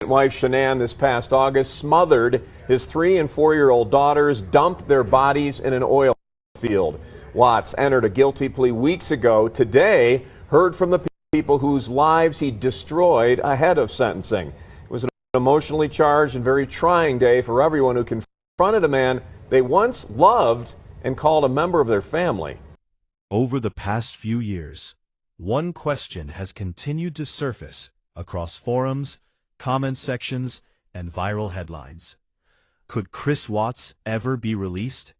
Wife Shanann this past August smothered his 3- and 4-year-old daughters, dumped their bodies in an oil field. Watts entered a guilty plea weeks ago. Today, heard from the people whose lives he destroyed ahead of sentencing. It was an emotionally charged and very trying day for everyone who confronted a man they once loved and called a member of their family. Over the past few years, one question has continued to surface across forums, comment sections, and viral headlines. Could Chris Watts ever be released?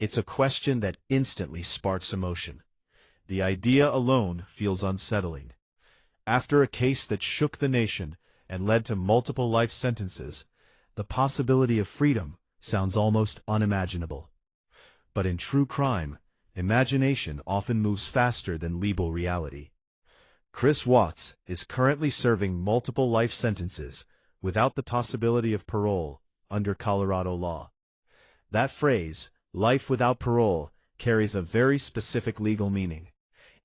It's a question that instantly sparks emotion. The idea alone feels unsettling. After a case that shook the nation and led to multiple life sentences, the possibility of freedom sounds almost unimaginable. But in true crime, imagination often moves faster than legal reality. Chris Watts is currently serving multiple life sentences without the possibility of parole under Colorado law. That phrase, life without parole, carries a very specific legal meaning.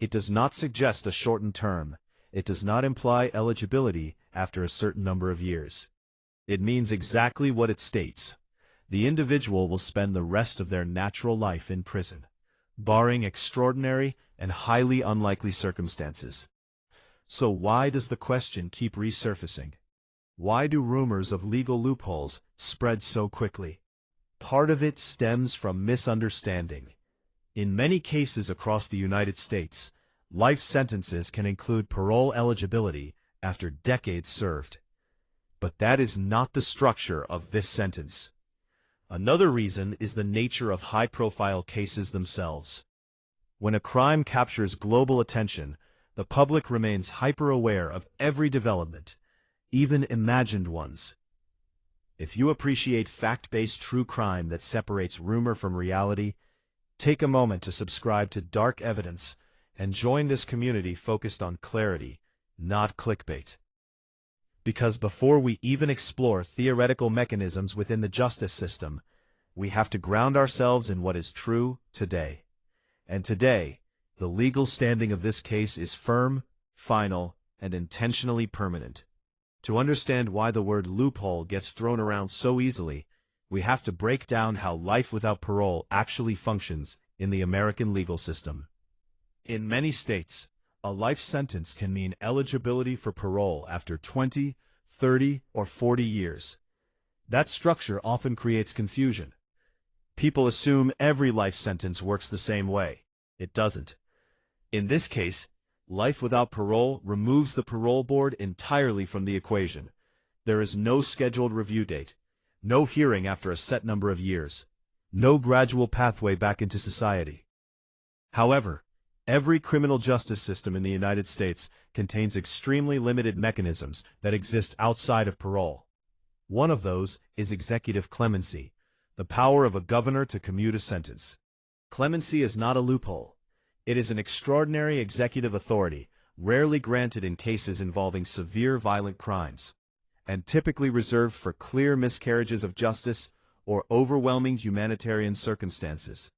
It does not suggest a shortened term. It does not imply eligibility after a certain number of years. It means exactly what it states. The individual will spend the rest of their natural life in prison, barring extraordinary and highly unlikely circumstances. So why does the question keep resurfacing? Why do rumors of legal loopholes spread so quickly? Part of it stems from misunderstanding. In many cases across the United States, life sentences can include parole eligibility after decades served. But that is not the structure of this sentence. Another reason is the nature of high-profile cases themselves. When a crime captures global attention, the public remains hyper-aware of every development, even imagined ones. If you appreciate fact-based true crime that separates rumor from reality, take a moment to subscribe to Dark Evidence and join this community focused on clarity, not clickbait. Because before we even explore theoretical mechanisms within the justice system, we have to ground ourselves in what is true today. And today, the legal standing of this case is firm, final, and intentionally permanent. To understand why the word loophole gets thrown around so easily, we have to break down how life without parole actually functions in the American legal system. In many states, a life sentence can mean eligibility for parole after 20, 30, or 40 years. That structure often creates confusion. People assume every life sentence works the same way. It doesn't. In this case, life without parole removes the parole board entirely from the equation. There is no scheduled review date, no hearing after a set number of years, no gradual pathway back into society. However, every criminal justice system in the United States contains extremely limited mechanisms that exist outside of parole. One of those is executive clemency, the power of a governor to commute a sentence. Clemency is not a loophole. It is an extraordinary executive authority, rarely granted in cases involving severe violent crimes, and typically reserved for clear miscarriages of justice or overwhelming humanitarian circumstances.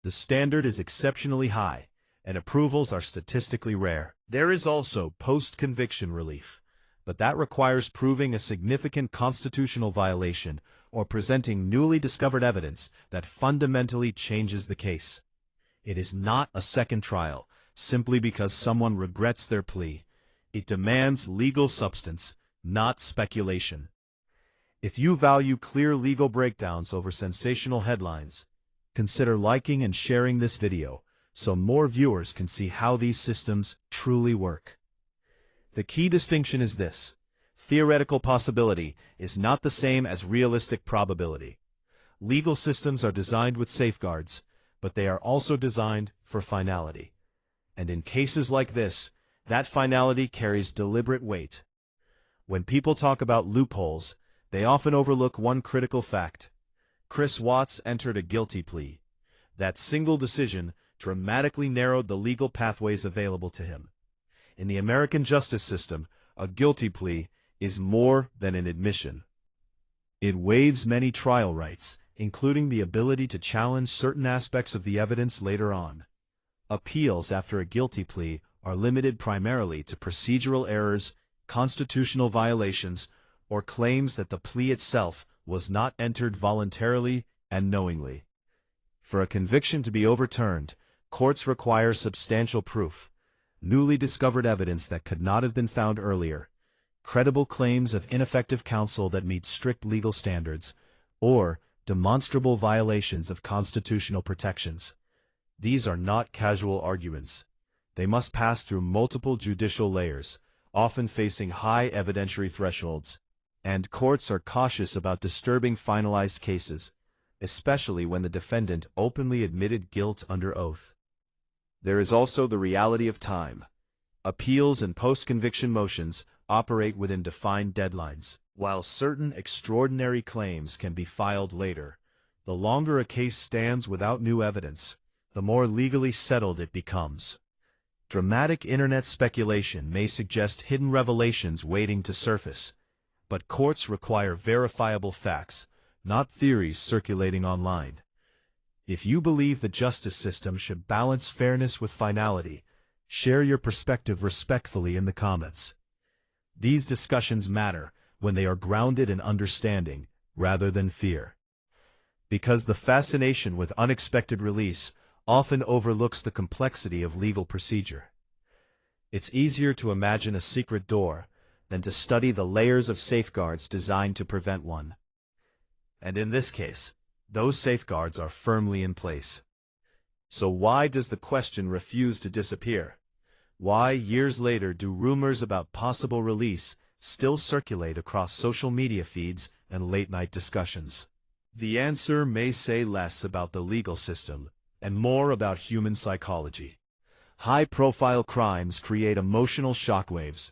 The standard is exceptionally high, and approvals are statistically rare. There is also post-conviction relief, but that requires proving a significant constitutional violation or presenting newly discovered evidence that fundamentally changes the case. It is not a second trial, simply because someone regrets their plea. It demands legal substance, not speculation. If you value clear legal breakdowns over sensational headlines, consider liking and sharing this video so more viewers can see how these systems truly work. The key distinction is this: theoretical possibility is not the same as realistic probability. Legal systems are designed with safeguards, but they are also designed for finality. And in cases like this, that finality carries deliberate weight. When people talk about loopholes, they often overlook one critical fact. Chris Watts entered a guilty plea. That single decision dramatically narrowed the legal pathways available to him. In the American justice system, a guilty plea is more than an admission. It waives many trial rights, including the ability to challenge certain aspects of the evidence later on. Appeals after a guilty plea are limited primarily to procedural errors, constitutional violations, or claims that the plea itself was not entered voluntarily and knowingly. For a conviction to be overturned, courts require substantial proof, newly discovered evidence that could not have been found earlier, credible claims of ineffective counsel that meet strict legal standards, or demonstrable violations of constitutional protections. These are not casual arguments. They must pass through multiple judicial layers, often facing high evidentiary thresholds, and courts are cautious about disturbing finalized cases, especially when the defendant openly admitted guilt under oath. There is also the reality of time. Appeals and post-conviction motions operate within defined deadlines. While certain extraordinary claims can be filed later, the longer a case stands without new evidence, the more legally settled it becomes. Dramatic internet speculation may suggest hidden revelations waiting to surface, but courts require verifiable facts, not theories circulating online. If you believe the justice system should balance fairness with finality, share your perspective respectfully in the comments. These discussions matter when they are grounded in understanding rather than fear. Because the fascination with unexpected release often overlooks the complexity of legal procedure. It's easier to imagine a secret door than to study the layers of safeguards designed to prevent one. And in this case, those safeguards are firmly in place. So why does the question refuse to disappear? Why, years later, do rumors about possible release still circulate across social media feeds and late-night discussions? The answer may say less about the legal system and more about human psychology. High-profile crimes create emotional shockwaves,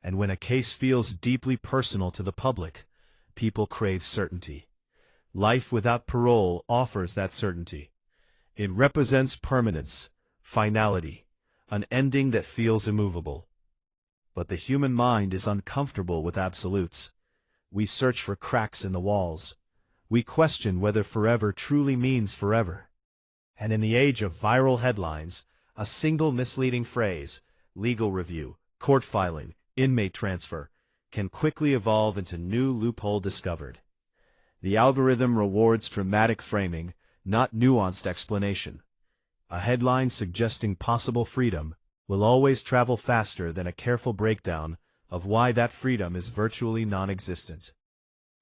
and when a case feels deeply personal to the public, people crave certainty. Life without parole offers that certainty. It represents permanence, finality, an ending that feels immovable. But the human mind is uncomfortable with absolutes. We search for cracks in the walls. We question whether forever truly means forever. And in the age of viral headlines, a single misleading phrase, legal review, court filing, inmate transfer, can quickly evolve into new loophole discovered. The algorithm rewards dramatic framing, not nuanced explanation. A headline suggesting possible freedom will always travel faster than a careful breakdown of why that freedom is virtually non-existent.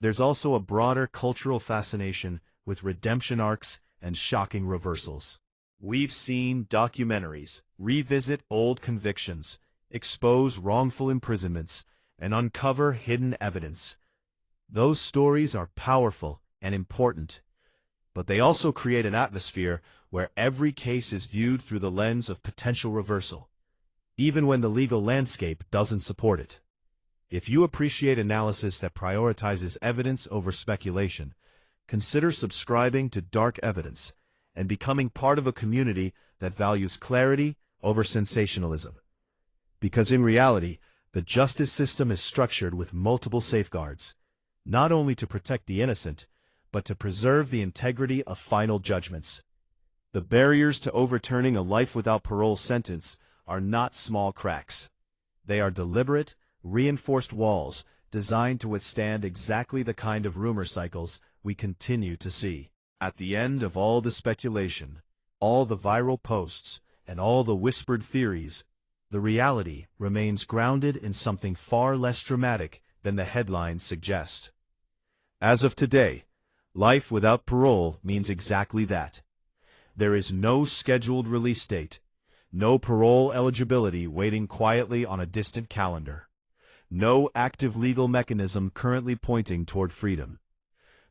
There's also a broader cultural fascination with redemption arcs and shocking reversals. We've seen documentaries revisit old convictions, expose wrongful imprisonments, and uncover hidden evidence. Those stories are powerful and important, but they also create an atmosphere where every case is viewed through the lens of potential reversal, even when the legal landscape doesn't support it. If you appreciate analysis that prioritizes evidence over speculation, consider subscribing to Dark Evidence and becoming part of a community that values clarity over sensationalism. Because in reality, the justice system is structured with multiple safeguards, not only to protect the innocent, but to preserve the integrity of final judgments. The barriers to overturning a life without parole sentence are not small cracks. They are deliberate, reinforced walls designed to withstand exactly the kind of rumor cycles we continue to see. At the end of all the speculation, all the viral posts, and all the whispered theories, the reality remains grounded in something far less dramatic than the headlines suggest. As of today, life without parole means exactly that. There is no scheduled release date, no parole eligibility waiting quietly on a distant calendar, no active legal mechanism currently pointing toward freedom.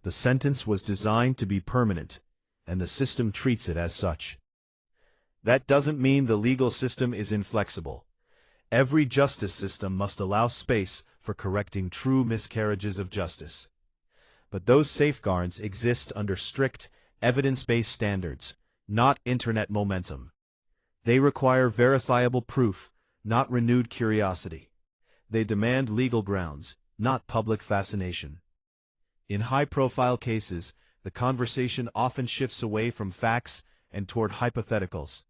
The sentence was designed to be permanent, and the system treats it as such. That doesn't mean the legal system is inflexible. Every justice system must allow space for correcting true miscarriages of justice. But those safeguards exist under strict, evidence-based standards, not internet momentum. They require verifiable proof, not renewed curiosity. They demand legal grounds, not public fascination. In high-profile cases, the conversation often shifts away from facts and toward hypotheticals.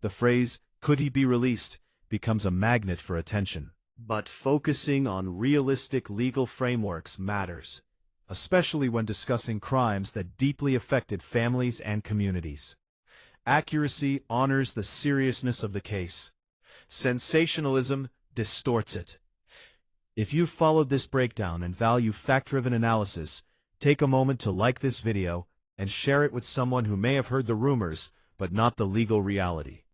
The phrase, "could he be released?" becomes a magnet for attention. But focusing on realistic legal frameworks matters, especially when discussing crimes that deeply affected families and communities. Accuracy honors the seriousness of the case. Sensationalism distorts it. If you've followed this breakdown and value fact-driven analysis, take a moment to like this video and share it with someone who may have heard the rumors but not the legal reality.